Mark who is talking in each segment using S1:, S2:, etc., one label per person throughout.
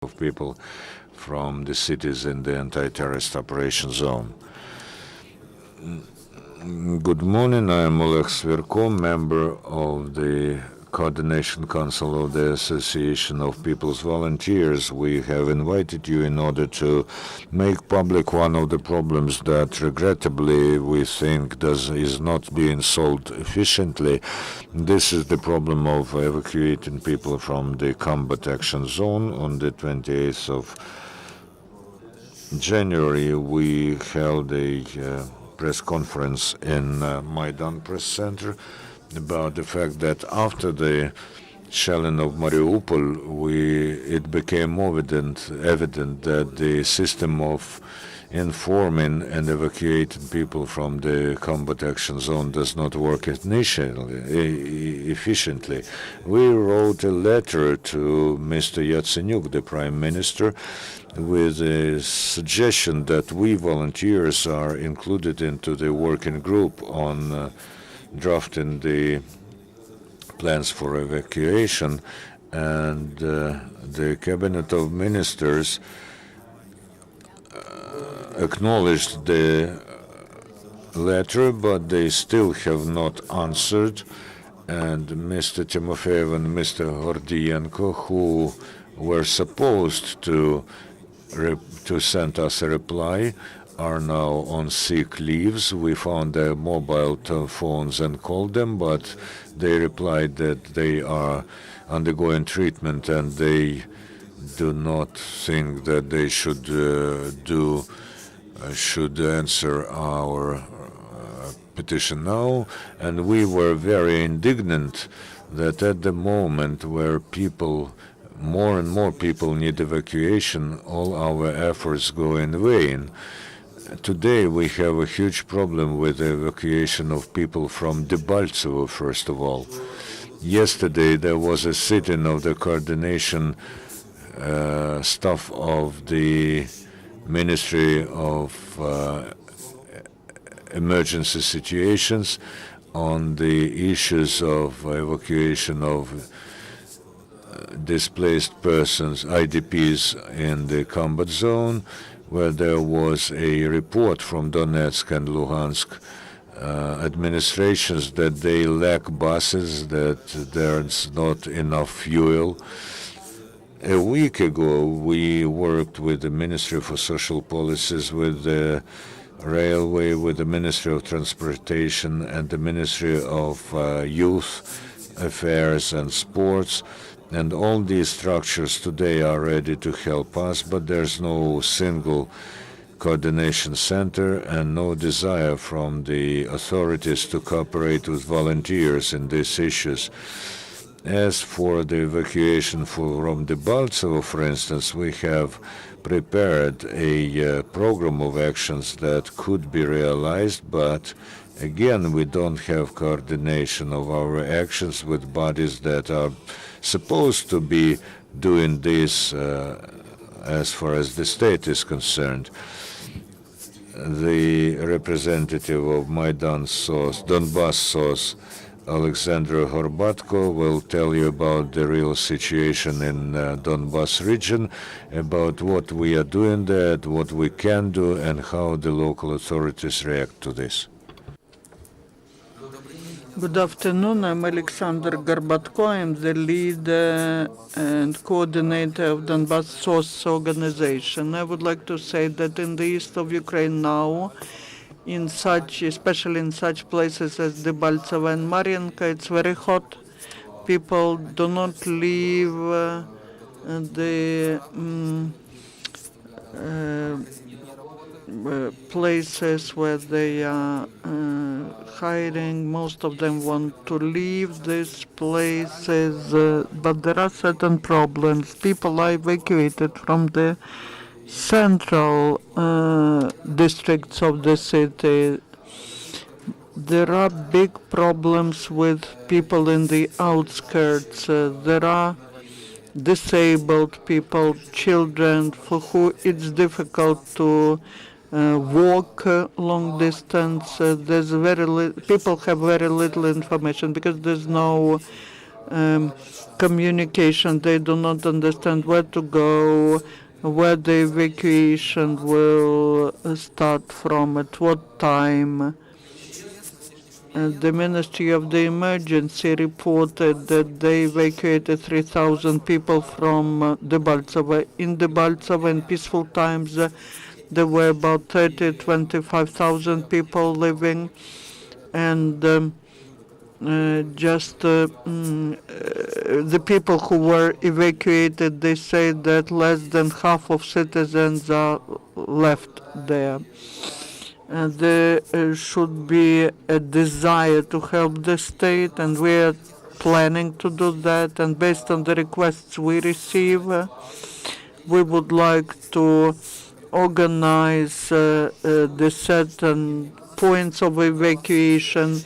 S1: of people from the cities in the anti-terrorist operation zone. Good morning, I am Oleksandr Horbatko, member of the Coordination Council of the Association of People's Volunteers. We have invited you in order to make public one of the problems that regrettably we think is not being solved efficiently. This is the problem of evacuating people from the combat action zone. On the 28th of January, we held a press conference in Maidan Press Center about the fact that after the shelling of Mariupol, it became evident that the system of informing and evacuating people from the combat action zone does not work efficiently. We wrote a letter to Mr. Yatsenyuk, the Prime Minister, with a suggestion that we volunteers are included into the working group on drafting the plans for evacuation, and the Cabinet of Ministers acknowledged the letter, but they still have not answered. And Mr. Timofeyev and Mr. Gordienko, who were supposed to send us a reply, are now on sick leaves. We found their mobile phones and called them, but they replied that they are undergoing treatment and they do not think that they should answer our petition now. And we were very indignant that at the moment where more and more people need evacuation, all our efforts go in vain. Today we have a huge problem with the evacuation of people from Debaltsevo, first of all. Yesterday there was a sitting of the coordination staff of the Ministry of Emergency Situations on the issues of evacuation of displaced persons, IDPs, in the combat zone, where there was a report from Donetsk and Luhansk administrations that they lack buses, that there's not enough fuel. A week ago, we worked with the Ministry for Social Policies, with the Railway, with the Ministry of Transportation, and the Ministry of Youth Affairs and Sports. And all these structures today are ready to help us, but there's no single coordination center and no desire from the authorities to cooperate with volunteers in these issues. As for the evacuation from Debaltsevo, for instance, we have prepared a program of actions that could be realized, but again, we don't have coordination of our actions with bodies that are supposed to be doing this as far as the state is concerned. The representative of Maidan-SOS, Donbas-SOS, Oleksandr Horbatko, will tell you about the real situation in Donbas region, about what we are doing there, what we can do, and how the local authorities react to this.
S2: Good afternoon, I'm Oleksandr Horbatko. I'm the leader and coordinator of Donbas-SOS organization. I would like to say that in the east of Ukraine now, especially in such places as Debaltsevo and Mariinka, it's very hot. People do not leave the places where they are hiding. Most of them want to leave these places, but there are certain problems. People are evacuated from the central districts of the city. There are big problems with people in the outskirts. There are disabled people, children, for who it's difficult to walk long distance. People have very little information because there's no communication. They do not understand where to go, where the evacuation will start from, at what time. The Ministry of the Emergency reported that they evacuated 3,000 people from Debaltseve. In Debaltseve, in peaceful times, there were about 25,000 people living, and the people who were evacuated, they say that less than half of citizens are left there. There should be a desire to help the state, and we are planning to do that. And based on the requests we receive, we would like to organize the certain points of evacuation.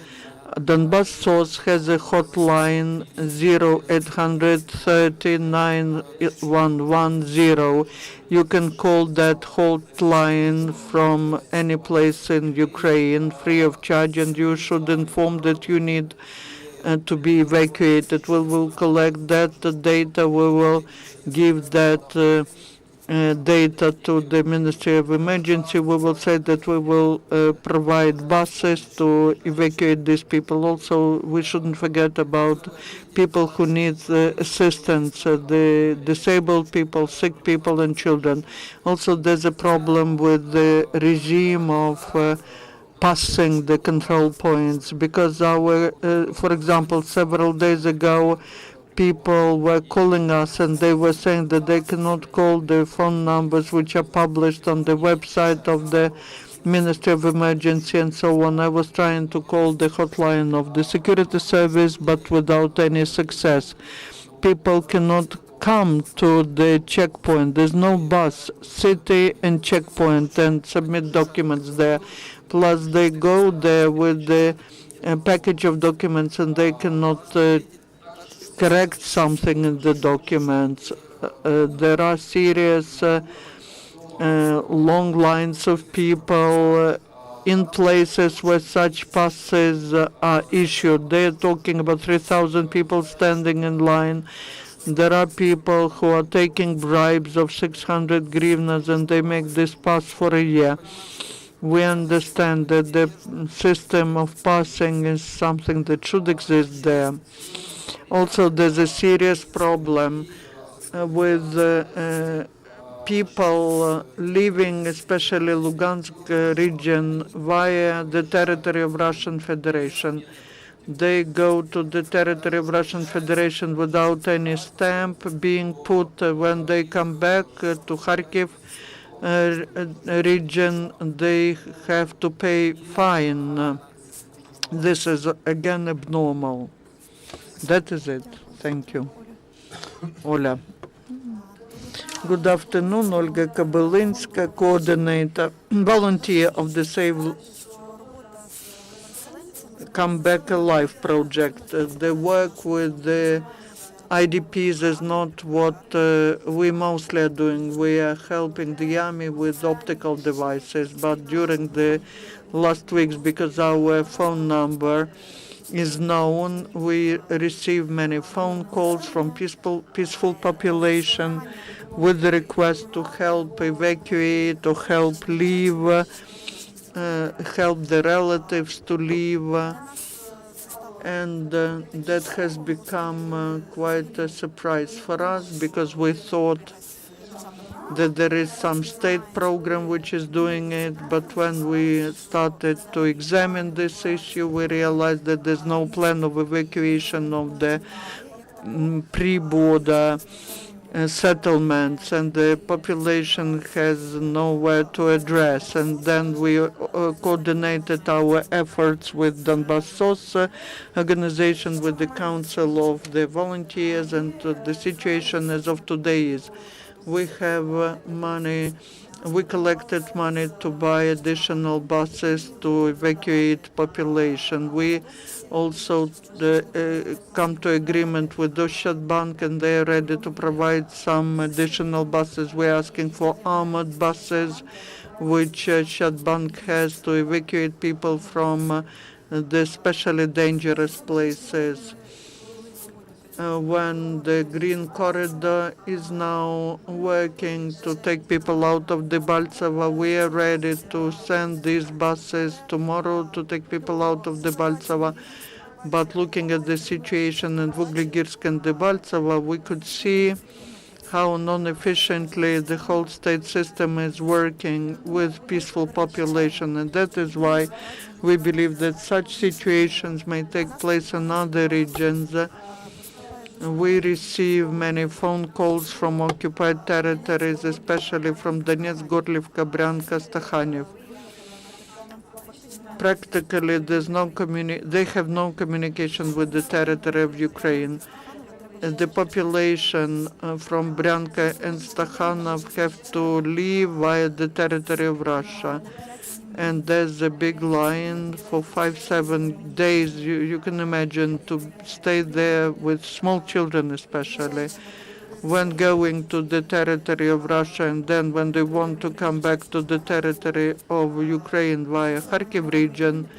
S2: Donbas-SOS has a hotline 0800-30-9110. You can call that hotline from any place in Ukraine free of charge, and you should inform that you need to be evacuated. We will collect that data. We will give that data to the Ministry of Emergency. We will say that we will provide buses to evacuate these people. Also, we shouldn't forget about people who need assistance, the disabled people, sick people, and children. Also, there's a problem with the regime of passing the control points, because for example, several days ago, people were calling us and they were saying that they cannot call the phone numbers which are published on the website of the Ministry of Emergency and so on. I was trying to call the hotline of the security service, but without any success. People cannot come to the checkpoint. There's no bus, city and checkpoint, and submit documents there. Plus, they go there with the package of documents and they cannot correct something in the documents. There are serious long lines of people in places where such passes are issued. They're talking about 3,000 people standing in line. There are people who are taking bribes of 600 hryvnias and they make this pass for a year. We understand that the system of passing is something that should exist there. Also, there's a serious problem with people living, especially Lugansk region, via the territory of Russian Federation. They go to the territory of Russian Federation without any stamp being put. When they come back to Kharkiv region, they have to pay fine. This is again abnormal. That is it. Thank you. Ola. Good afternoon, Olga Kobylinska, coordinator, volunteer of the Save Come Back Alive project. The work with the IDPs is not what we mostly are doing. We are helping the army with optical devices, but during the last weeks, because our phone number is known, we receive many phone calls from peaceful population with the request to help evacuate or help leave, help the relatives to leave, and that has become quite a surprise for us, because we thought that there is some state program which is doing it, but when we started to examine this issue, we realized that there's no plan of evacuation of the pre-border settlements, and the population has nowhere to address. And then we coordinated our efforts with Donbas-SOS organization, with the Council of the Volunteers, and the situation as of today is we have money. We collected money to buy additional buses to evacuate population. We also come to agreement with Deutsche Bank, and they are ready to provide some additional buses. We're asking for armored buses, which Deutsche Bank has, to evacuate people from the especially dangerous places. when the Green Corridor is now working to take people out of Debaltseve. We are ready to send these buses tomorrow to take people out of Debaltseve. But looking at the situation in Ugligirsk and Debaltseve, we could see how non-efficiently the whole state system is working with peaceful population. And that is why we believe that such situations may take place in other regions. We receive many phone calls from occupied territories, especially from Donetsk, Gorlivka, Bryanka, Stakhanov. Practically, they have no communication with the territory of Ukraine. The population from Bryanka and Stakhanov have to leave via the territory of Russia. And there's a big line for 5-7 days. You can imagine to stay there with small children, especially when going to the territory of Russia, and then when they want to come back to the territory of Ukraine via Kharkiv region.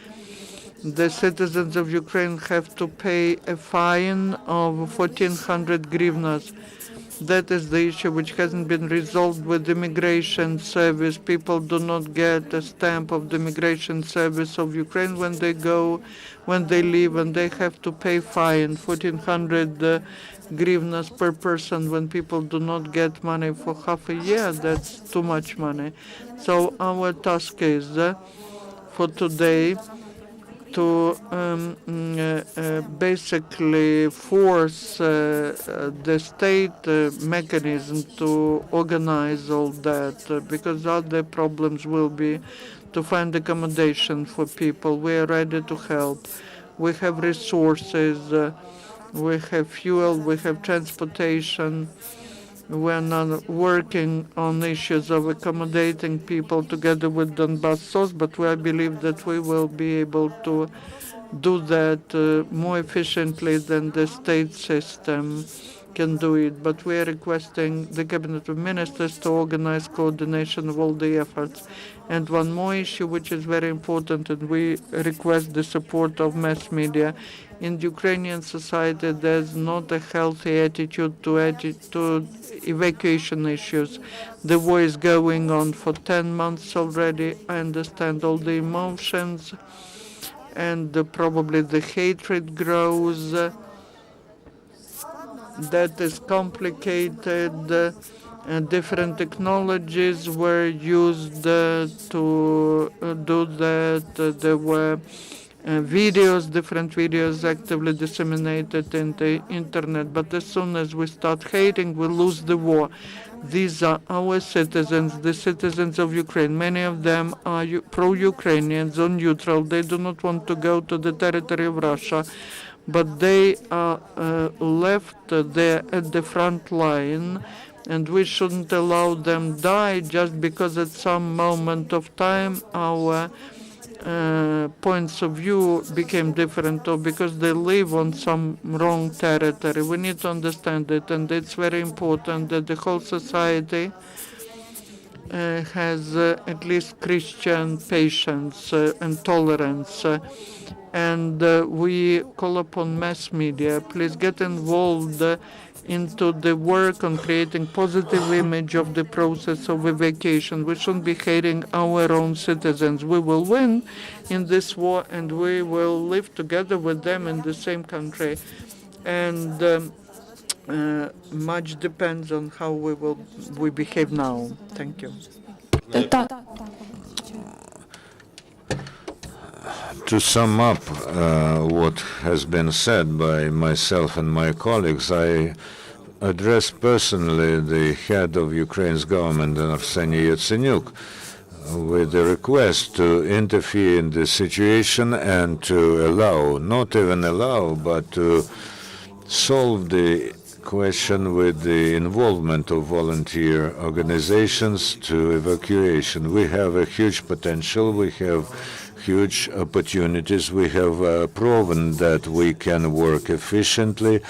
S2: The citizens of Ukraine have to pay a fine of 1,400 hryvnias. That is the issue which hasn't been resolved with the immigration service. People do not get a stamp of the immigration service of Ukraine when they leave, and they have to pay fine, 1,400 hryvnias per person when people do not get money for half a year. That's too much money. So our task is for today to basically force the state mechanism to organize all that, because other problems will be to find accommodation for people. We are ready to help. We have resources, we have fuel, we have transportation. We're now working on issues of accommodating people together with Donbas-SOS, but I believe that we will be able to do that more efficiently than the state system can do it. But we are requesting the Cabinet of Ministers to organize coordination of all the efforts. And one more issue which is very important, and we request the support of mass media. In Ukrainian society, there's not a healthy attitude to evacuation issues. The war is going on for 10 months already. I understand all the emotions, and probably the hatred grows. That is complicated. Different technologies were used to do that. There were different videos actively disseminated in the internet. But as soon as we start hating, we lose the war. These are our citizens, the citizens of Ukraine. Many of them are pro-Ukrainians or neutral. They do not want to go to the territory of Russia, but they are left there at the front line, and we shouldn't allow them die just because at some moment of time our points of view became different, or because they live on some wrong territory. We need to understand it, and it's very important that the whole society has at least Christian patience and tolerance. And we call upon mass media, please get involved into the work on creating positive image of the process of evacuation. We shouldn't be hating our own citizens. We will win in this war, and we will live together with them in the same country. And much depends on how we behave now. Thank you.
S1: To sum up what has been said by myself and my colleagues, I address personally the head of Ukraine's government, Arseniy Yatsenyuk, with a request to interfere in the situation and to allow, not even allow, but to solve the question with the involvement of volunteer organizations to evacuation. We have a huge potential. We have huge opportunities. We have proven that we can work efficiently.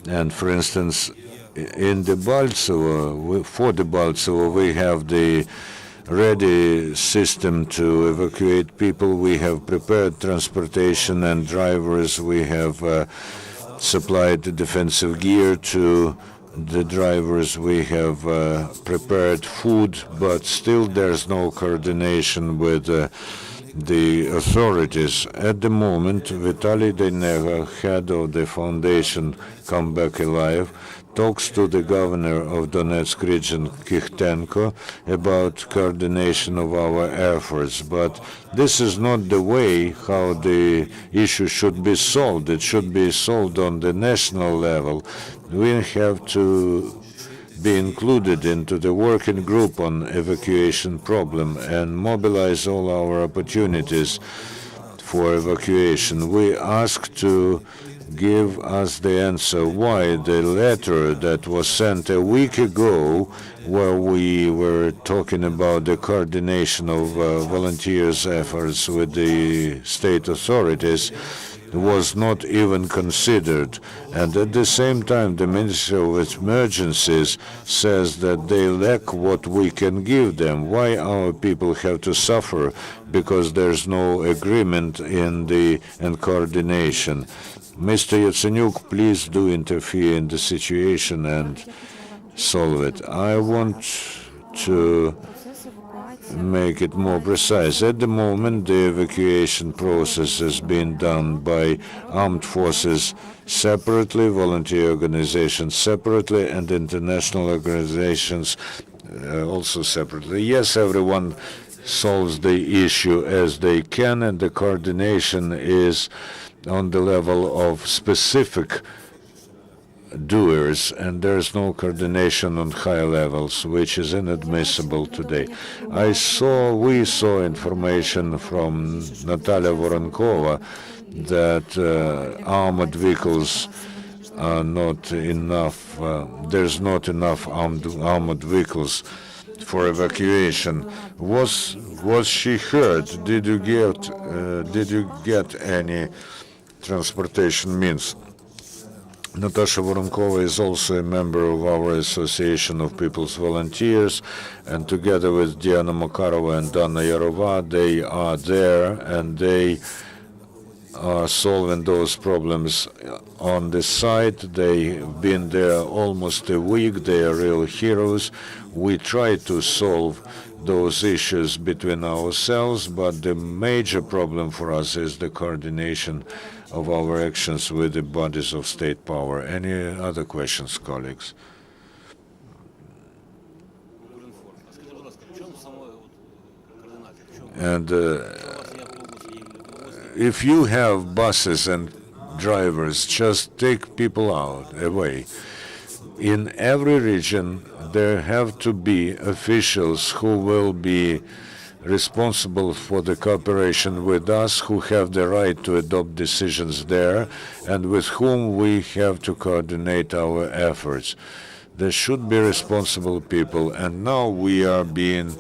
S1: And for instance, in Debaltseve, for Debaltseve, we have the ready system to evacuate people. We have prepared transportation and drivers. We have supplied defensive gear to the drivers. We have prepared food, but still there's no coordination with the authorities. At the moment, Vitaly Denega, head of the foundation Come Back Alive, talks to the governor of Donetsk region, Kikhtenko, about coordination of our efforts. But this is not the way how the issue should be solved. It should be solved on the national level. We have to be included into the working group on evacuation problem and mobilize all our opportunities for evacuation. We ask to give us the answer why the letter that was sent a week ago, where we were talking about the coordination of volunteers' efforts with the state authorities, was not even considered. And at the same time, the Ministry of Emergencies says that they lack what we can give them. Why our people have to suffer because there's no agreement and coordination? Mr. Yatsenyuk, please do interfere in the situation and solve it. I want to make it more precise. At the moment, the evacuation process is being done by armed forces separately, volunteer organizations separately, and international organizations also separately. Yes, everyone solves the issue as they can, and the coordination is on the level of specific doers, and there's no coordination on high levels, which is inadmissible today. We saw information from Natalia Voronkova that armored vehicles are not enough. There's not enough armored vehicles for evacuation. Was she heard? Did you get any transportation means? Natasha Voronkova is also a member of our Association of People's Volunteers, and together with Diana Makarova and Dana Yarova, they are there and they are solving those problems on the site. They've been there almost a week. They are real heroes. We try to solve those issues between ourselves, but the major problem for us is the coordination of our actions with the bodies of state power. Any other questions, colleagues? And if you have buses and drivers, just take people out, away. In every region, there have to be officials who will be responsible for the cooperation with us, who have the right to adopt decisions there, and with whom we have to coordinate our efforts. There should be responsible people, and now we are being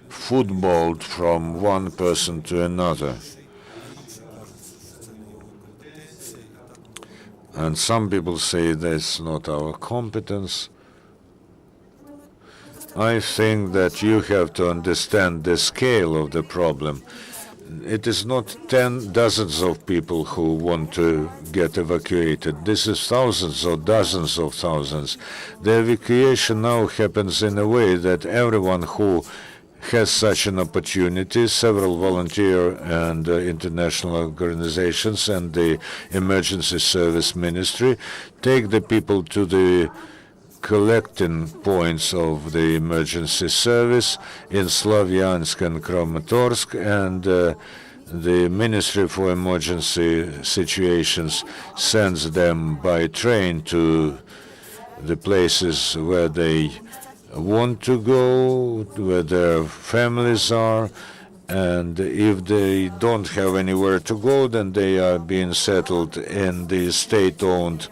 S1: footballed from one person to another. And some people say that's not our competence. I think that you have to understand the scale of the problem. It is not dozens of people who want to get evacuated. This is thousands or dozens of thousands. The evacuation now happens in a way that everyone who has such an opportunity, several volunteer and international organizations and the Emergency Service Ministry, take the people to the collecting points of the emergency service in Slavyansk and Kramatorsk, and the Ministry for Emergency Situations sends them by train to the places where they want to go, where their families are, and if they don't have anywhere to go, then they are being settled in the state-owned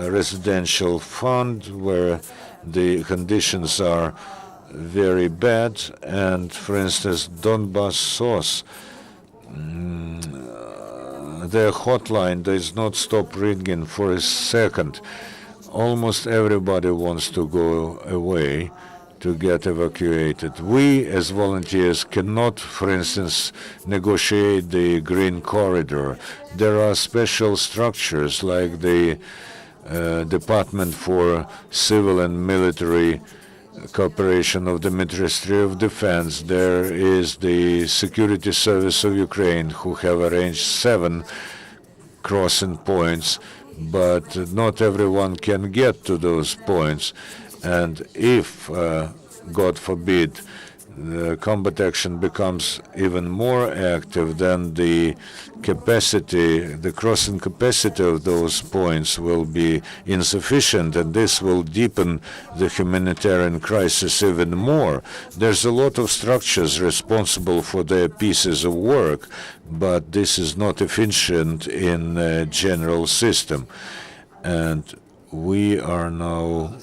S1: residential fund where the conditions are very bad. And for instance, Donbas-SOS, their hotline does not stop ringing for a second. Almost everybody wants to go away to get evacuated. We, as volunteers, cannot, for instance, negotiate the Green Corridor. There are special structures like the Department for Civil and Military Cooperation of the Ministry of Defense. There is the Security Service of Ukraine, who have arranged 7 crossing points, but not everyone can get to those points. And if, God forbid, the combat action becomes even more active, then the capacity, the crossing capacity of those points will be insufficient, and this will deepen the humanitarian crisis even more. There's a lot of structures responsible for their pieces of work, but this is not efficient in a general system. And we are now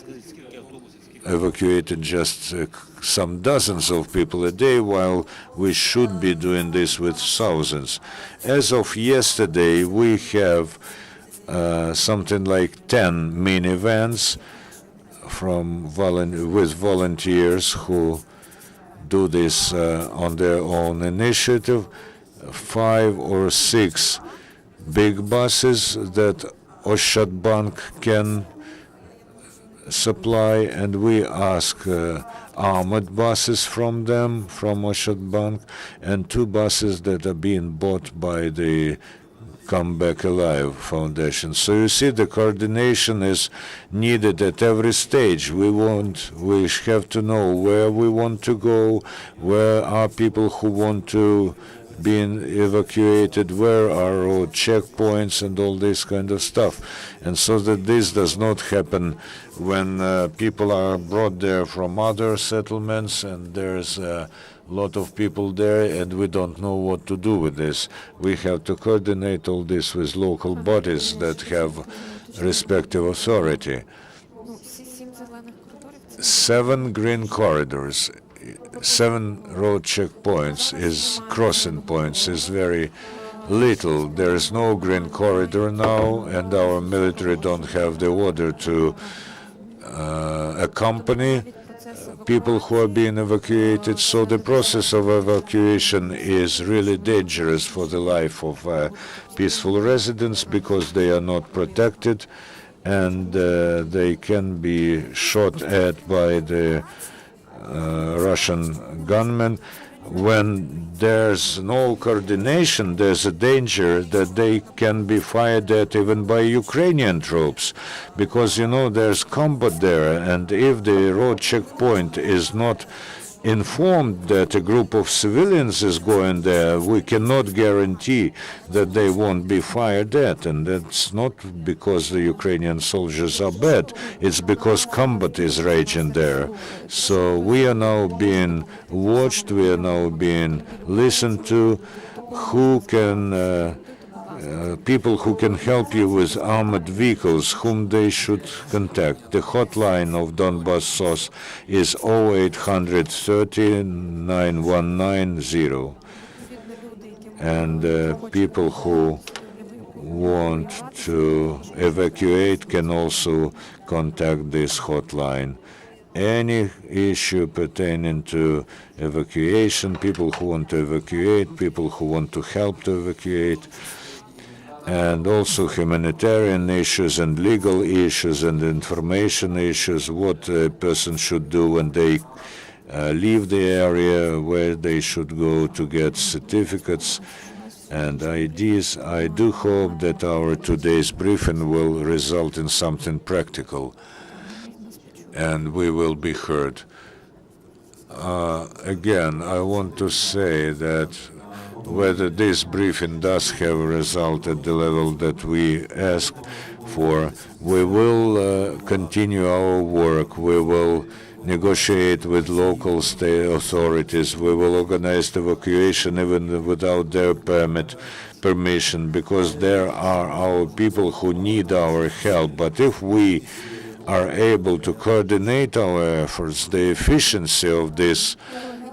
S1: evacuated just some dozens of people a day, while we should be doing this with thousands. As of yesterday, we have something like 10 minivans with volunteers who do this on their own initiative, 5 or 6 big buses that Oleksandr can supply, and we ask armored buses from them, from Oleksandr, and 2 buses that are being bought by the Come Back Alive Foundation. So you see, the coordination is needed at every stage. We have to know where we want to go, where are people who want to being evacuated, where are road checkpoints, and all this kind of stuff. And so that this does not happen when people are brought there from other settlements and there's a lot of people there and we don't know what to do with this. We have to coordinate all this with local bodies that have respective authority. 7 green corridors, 7 road checkpoints is crossing points is very little. There is no green corridor now, and our military don't have the order to accompany people who are being evacuated. So the process of evacuation is really dangerous for the life of peaceful residents, because they are not protected, and they can be shot at by the Russian gunmen. When there's no coordination, there's a danger that they can be fired at even by Ukrainian troops, because, you know, there's combat there, and if the road checkpoint is not informed that a group of civilians is going there, we cannot guarantee that they won't be fired at. And that's not because the Ukrainian soldiers are bad, it's because combat is raging there. So we are now being watched, we are now being listened to. Who can people who can help you with armored vehicles, whom they should contact. The hotline of Donbas-SOS is 0800 30 9190. And people who want to evacuate can also contact this hotline. Any issue pertaining to evacuation, people who want to evacuate, people who want to help to evacuate, and also humanitarian issues and legal issues and information issues, what a person should do when they leave the area, where they should go to get certificates and IDs. I do hope that our today's briefing will result in something practical, and we will be heard. Again, I want to say that whether this briefing does have a result at the level that we ask for, we will continue our work. We will negotiate with local state authorities. We will organize the evacuation even without their permission, because there are our people who need our help. But if we are able to coordinate our efforts, the efficiency of this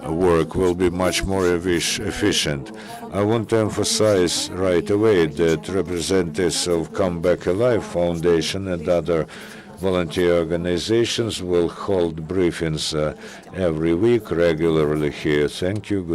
S1: work will be much more efficient. I want to emphasize right away that representatives of Come Back Alive Foundation and other Volunteer organizations will hold briefings every week regularly here. Thank you.